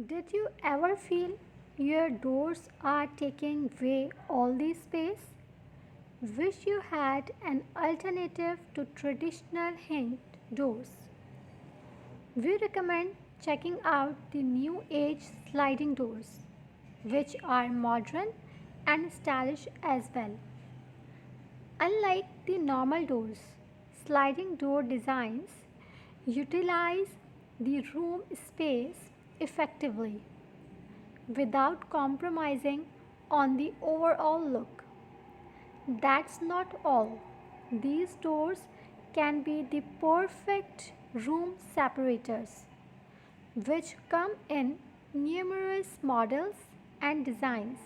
Did you ever feel your doors are taking away all the space? Wish you had an alternative to traditional hinged doors. We recommend checking out the new age sliding doors, which are modern and stylish as well. Unlike the normal doors, sliding door designs utilize the room space effectively without compromising on the overall look. That's not all. These doors can be the perfect room separators, which come in numerous models and designs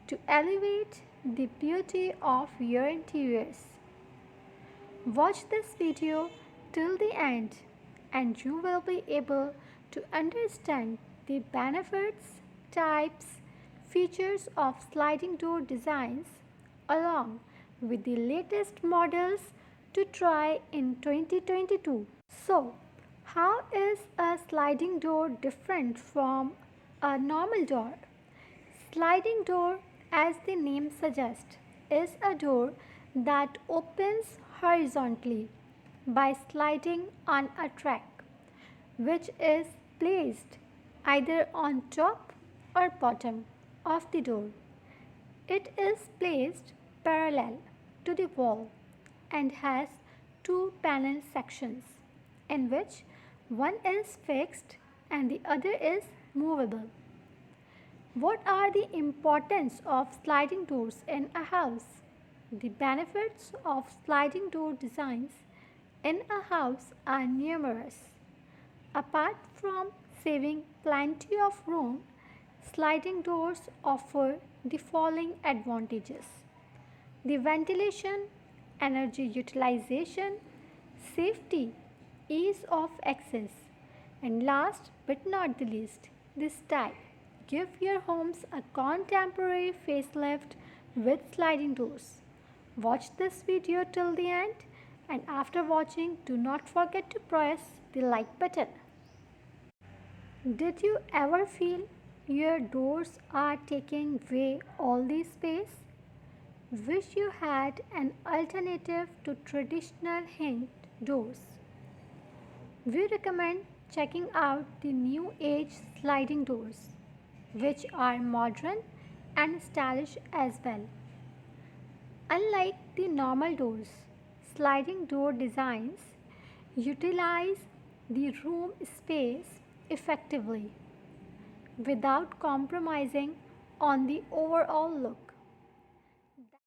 to elevate the beauty of your interiors. Watch this video till the end and you will be able to understand the benefits, types, features of sliding door designs along with the latest models to try in 2022. So, how is a sliding door different from a normal door? Sliding door, as the name suggests, is a door that opens horizontally by sliding on a track, which is placed either on top or bottom of the door. It is placed parallel to the wall and has two panel sections in which one is fixed and the other is movable. What are the importance of sliding doors in a house? The benefits of sliding door designs in a house are numerous. Apart from saving plenty of room, sliding doors offer the following advantages: the ventilation, energy utilization, safety, ease of access, and last but not the least, the style. Give your homes a contemporary facelift with sliding doors. Watch this video till the end, and after watching, do not forget to press the like button. Did you ever feel your doors are taking away all the space? Wish you had an alternative to traditional hinged doors. We recommend checking out the new age sliding doors, which are modern and stylish as well. Unlike the normal doors, sliding door designs utilize the room space effectively without compromising on the overall look.